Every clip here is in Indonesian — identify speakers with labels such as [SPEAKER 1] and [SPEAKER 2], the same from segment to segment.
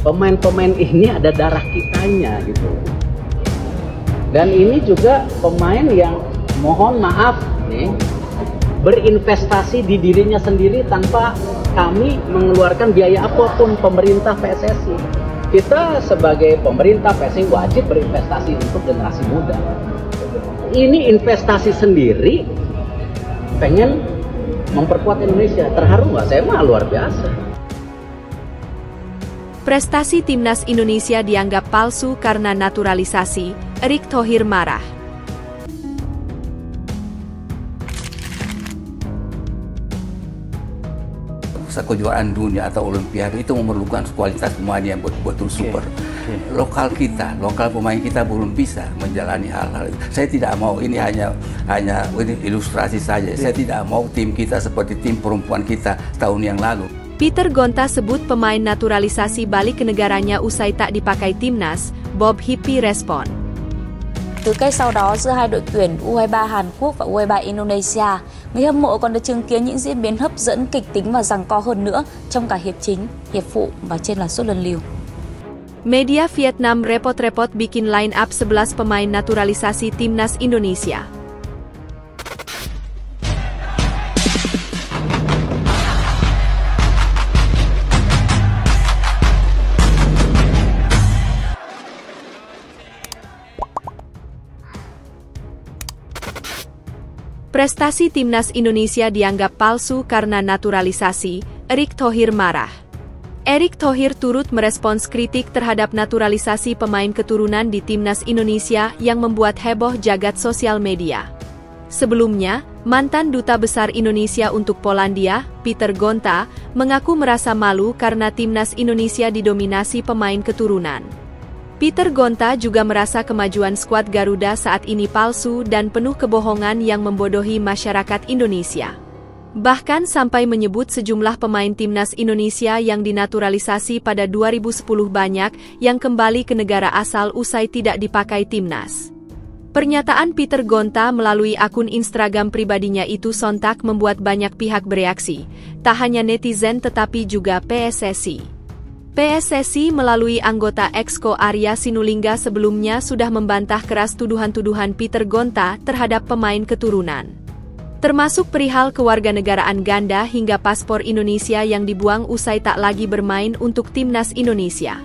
[SPEAKER 1] pemain-pemain ini ada darah kitanya gitu. Dan ini juga pemain yang mohon maaf nih, berinvestasi di dirinya sendiri tanpa kami mengeluarkan biaya apapun, pemerintah PSSI. Kita sebagai pemerintah PSSI wajib berinvestasi untuk generasi muda. Ini investasi sendiri, pengen memperkuat Indonesia. Terharu nggak? Saya mah luar biasa.
[SPEAKER 2] Prestasi Timnas Indonesia dianggap palsu karena naturalisasi, Erick Thohir marah.
[SPEAKER 3] Kejuaraan dunia atau olimpiade itu memerlukan kualitas pemain yang betul-betul super. Lokal kita, lokal pemain kita belum bisa menjalani hal-hal itu. Saya tidak mau ini hanya ini ilustrasi saja. Saya tidak mau tim kita seperti tim perempuan kita tahun yang lalu.
[SPEAKER 2] Peter Gonta sebut pemain naturalisasi balik ke negaranya usai tak dipakai timnas. Bob Hippi respon.
[SPEAKER 4] Từ cách sau đó giữa hai đội tuyển U23 Hàn Quốc và U23 Indonesia, người hâm mộ còn được chứng kiến những diễn biến hấp dẫn, kịch tính và giằng co hơn nữa trong cả hiệp chính, hiệp phụ và trên là suốt lần liều.
[SPEAKER 2] Media Vietnam repot-repot bikin line up 11 pemain naturalisasi Timnas Indonesia. Prestasi Timnas Indonesia dianggap palsu karena naturalisasi, Erick Thohir marah. Erick Thohir turut merespons kritik terhadap naturalisasi pemain keturunan di Timnas Indonesia yang membuat heboh jagat sosial media. Sebelumnya, mantan Duta Besar Indonesia untuk Polandia, Peter Gonta, mengaku merasa malu karena Timnas Indonesia didominasi pemain keturunan. Peter Gonta juga merasa kemajuan skuad Garuda saat ini palsu dan penuh kebohongan yang membodohi masyarakat Indonesia. Bahkan sampai menyebut sejumlah pemain Timnas Indonesia yang dinaturalisasi pada 2010 banyak yang kembali ke negara asal usai tidak dipakai timnas. Pernyataan Peter Gonta melalui akun Instagram pribadinya itu sontak membuat banyak pihak bereaksi, tak hanya netizen tetapi juga PSSI. PSSI melalui anggota Exco Arya Sinulinga sebelumnya sudah membantah keras tuduhan-tuduhan Peter Gonta terhadap pemain keturunan. Termasuk perihal kewarganegaraan ganda hingga paspor Indonesia yang dibuang usai tak lagi bermain untuk Timnas Indonesia.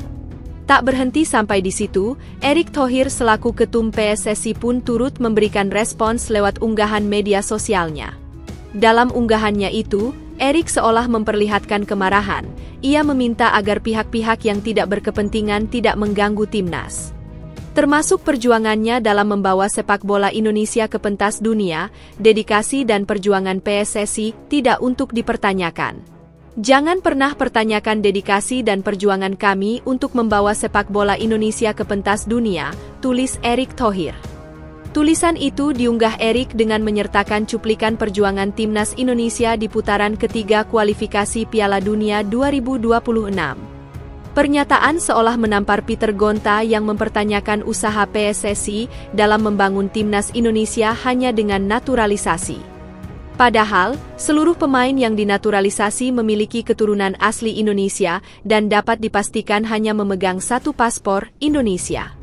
[SPEAKER 2] Tak berhenti sampai di situ, Erick Thohir selaku ketum PSSI pun turut memberikan respons lewat unggahan media sosialnya. Dalam unggahannya itu, Erick seolah memperlihatkan kemarahan. Ia meminta agar pihak-pihak yang tidak berkepentingan tidak mengganggu timnas. Termasuk perjuangannya dalam membawa sepak bola Indonesia ke pentas dunia, dedikasi dan perjuangan PSSI tidak untuk dipertanyakan. Jangan pernah pertanyakan dedikasi dan perjuangan kami untuk membawa sepak bola Indonesia ke pentas dunia, tulis Erick Thohir. Tulisan itu diunggah Erick dengan menyertakan cuplikan perjuangan Timnas Indonesia di putaran ketiga kualifikasi Piala Dunia 2026. Pernyataan seolah menampar Peter Gonta yang mempertanyakan usaha PSSI dalam membangun Timnas Indonesia hanya dengan naturalisasi. Padahal, seluruh pemain yang dinaturalisasi memiliki keturunan asli Indonesia dan dapat dipastikan hanya memegang satu paspor, Indonesia.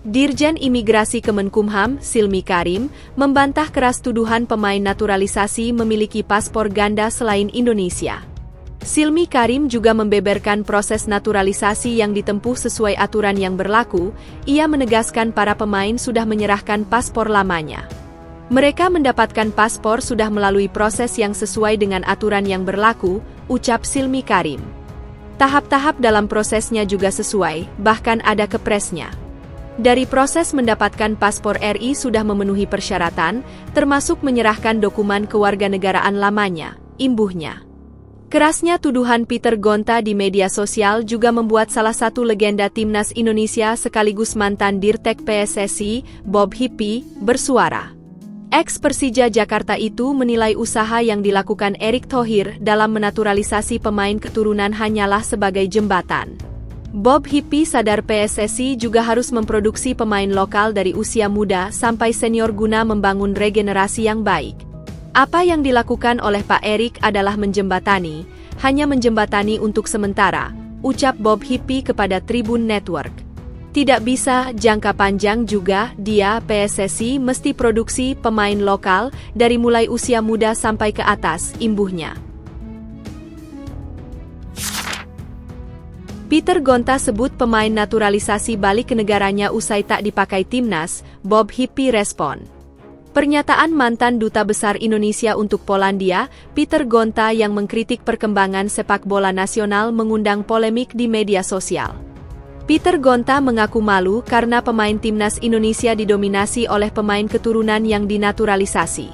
[SPEAKER 2] Dirjen Imigrasi Kemenkumham, Silmi Karim, membantah keras tuduhan pemain naturalisasi memiliki paspor ganda selain Indonesia. Silmi Karim juga membeberkan proses naturalisasi yang ditempuh sesuai aturan yang berlaku. Ia menegaskan para pemain sudah menyerahkan paspor lamanya. Mereka mendapatkan paspor sudah melalui proses yang sesuai dengan aturan yang berlaku, ucap Silmi Karim. Tahap-tahap dalam prosesnya juga sesuai, bahkan ada kepresnya. Dari proses mendapatkan paspor RI sudah memenuhi persyaratan, termasuk menyerahkan dokumen kewarganegaraan lamanya, imbuhnya. Kerasnya tuduhan Peter Gonta di media sosial juga membuat salah satu legenda Timnas Indonesia sekaligus mantan Dirtek PSSI, Bob Hippi, bersuara. Ex-Persija Jakarta itu menilai usaha yang dilakukan Erick Thohir dalam menaturalisasi pemain keturunan hanyalah sebagai jembatan. Bob Hippi sadar PSSI juga harus memproduksi pemain lokal dari usia muda sampai senior guna membangun regenerasi yang baik. Apa yang dilakukan oleh Pak Erick adalah menjembatani, hanya menjembatani untuk sementara, ucap Bob Hippi kepada Tribun Network. Tidak bisa, jangka panjang juga, PSSI mesti produksi pemain lokal dari mulai usia muda sampai ke atas, imbuhnya. Peter Gonta sebut pemain naturalisasi balik ke negaranya usai tak dipakai timnas, Bob Hippi respon. Pernyataan mantan Duta Besar Indonesia untuk Polandia, Peter Gonta yang mengkritik perkembangan sepak bola nasional mengundang polemik di media sosial. Peter Gonta mengaku malu karena pemain timnas Indonesia didominasi oleh pemain keturunan yang dinaturalisasi.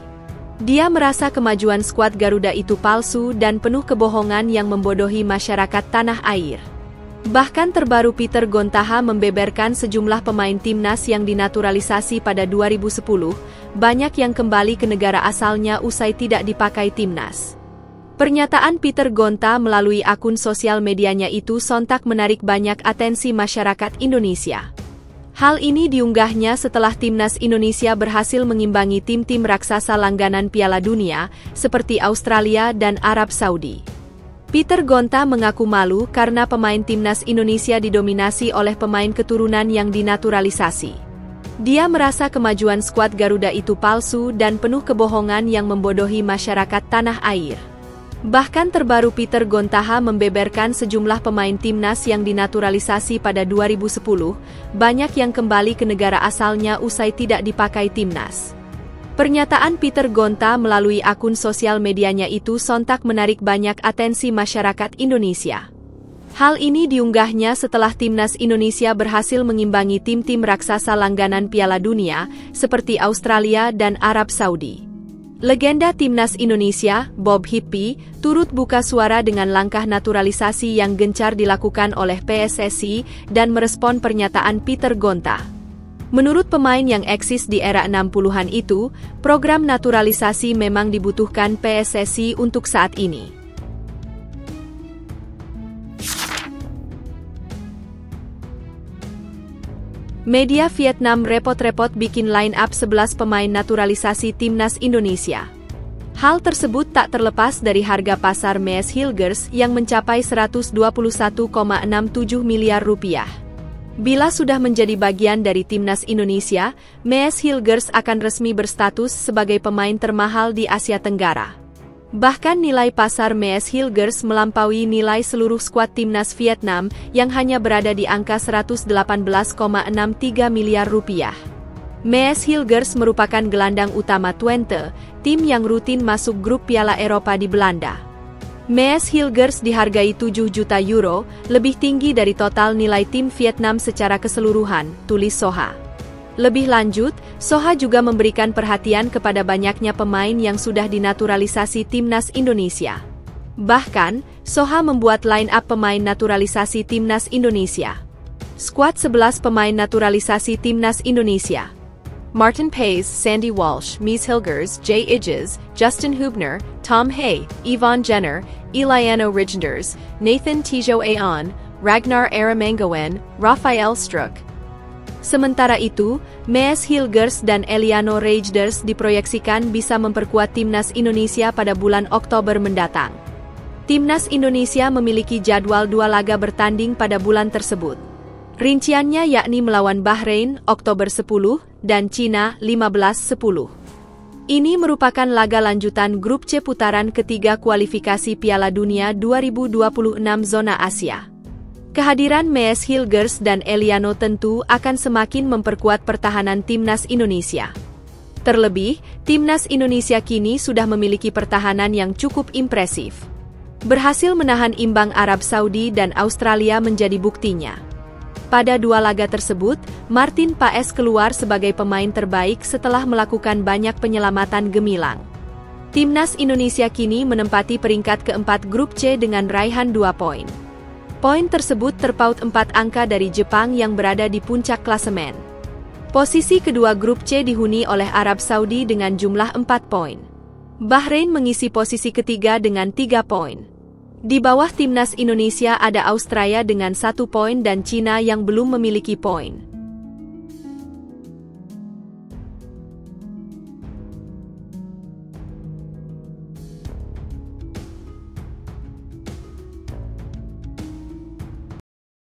[SPEAKER 2] Dia merasa kemajuan skuad Garuda itu palsu dan penuh kebohongan yang membodohi masyarakat tanah air. Bahkan terbaru Peter Gonta membeberkan sejumlah pemain timnas yang dinaturalisasi pada 2010, banyak yang kembali ke negara asalnya usai tidak dipakai timnas. Pernyataan Peter Gonta melalui akun sosial medianya itu sontak menarik banyak atensi masyarakat Indonesia. Hal ini diunggahnya setelah timnas Indonesia berhasil mengimbangi tim-tim raksasa langganan Piala Dunia seperti Australia dan Arab Saudi. Peter Gonta mengaku malu karena pemain timnas Indonesia didominasi oleh pemain keturunan yang dinaturalisasi. Dia merasa kemajuan skuad Garuda itu palsu dan penuh kebohongan yang membodohi masyarakat tanah air. Bahkan terbaru Peter Gonta membeberkan sejumlah pemain timnas yang dinaturalisasi pada 2010, banyak yang kembali ke negara asalnya usai tidak dipakai timnas. Pernyataan Peter Gonta melalui akun sosial medianya itu sontak menarik banyak atensi masyarakat Indonesia. Hal ini diunggahnya setelah timnas Indonesia berhasil mengimbangi tim-tim raksasa langganan Piala Dunia seperti Australia dan Arab Saudi. Legenda timnas Indonesia, Bob Hippi, turut buka suara dengan langkah naturalisasi yang gencar dilakukan oleh PSSI dan merespon pernyataan Peter Gonta. Menurut pemain yang eksis di era 60-an itu, program naturalisasi memang dibutuhkan PSSI untuk saat ini. Media Vietnam repot-repot bikin line-up 11 pemain naturalisasi timnas Indonesia. Hal tersebut tak terlepas dari harga pasar Mees Hilgers yang mencapai 121,67 miliar rupiah. Bila sudah menjadi bagian dari timnas Indonesia, Mees Hilgers akan resmi berstatus sebagai pemain termahal di Asia Tenggara. Bahkan nilai pasar Mees Hilgers melampaui nilai seluruh skuad timnas Vietnam yang hanya berada di angka 118,63 miliar rupiah. Mees Hilgers merupakan gelandang utama Twente, tim yang rutin masuk grup Piala Eropa di Belanda. Mees Hilgers dihargai 7 juta euro, lebih tinggi dari total nilai tim Vietnam secara keseluruhan, tulis Soha. Lebih lanjut, Soha juga memberikan perhatian kepada banyaknya pemain yang sudah dinaturalisasi timnas Indonesia. Bahkan, Soha membuat line-up pemain naturalisasi timnas Indonesia. Skuad 11 pemain naturalisasi timnas Indonesia: Martin Paes, Sandy Walsh, Mees Hilgers, Jay Idges, Justin Hubner, Tom Hay, Yvonne Jenner, Eliano Rigenders, Nathan Tijo Aon, Ragnar Aramangoen, Rafael Struck. Sementara itu, Mees Hilgers dan Eliano Rigenders diproyeksikan bisa memperkuat timnas Indonesia pada bulan Oktober mendatang. Timnas Indonesia memiliki jadwal 2 laga bertanding pada bulan tersebut. Rinciannya yakni melawan Bahrain, Oktober 10, dan Cina, 15-10. Ini merupakan laga lanjutan grup C putaran ketiga kualifikasi Piala Dunia 2026 zona Asia. Kehadiran Mees Hilgers dan Eliano tentu akan semakin memperkuat pertahanan timnas Indonesia. Terlebih, timnas Indonesia kini sudah memiliki pertahanan yang cukup impresif. Berhasil menahan imbang Arab Saudi dan Australia menjadi buktinya. Pada 2 laga tersebut, Martin Paes keluar sebagai pemain terbaik setelah melakukan banyak penyelamatan gemilang. Timnas Indonesia kini menempati peringkat keempat grup C dengan raihan 2 poin. Poin tersebut terpaut 4 angka dari Jepang yang berada di puncak klasemen. Posisi kedua grup C dihuni oleh Arab Saudi dengan jumlah 4 poin. Bahrain mengisi posisi ketiga dengan 3 poin. Di bawah timnas Indonesia ada Australia dengan 1 poin dan Cina yang belum memiliki poin.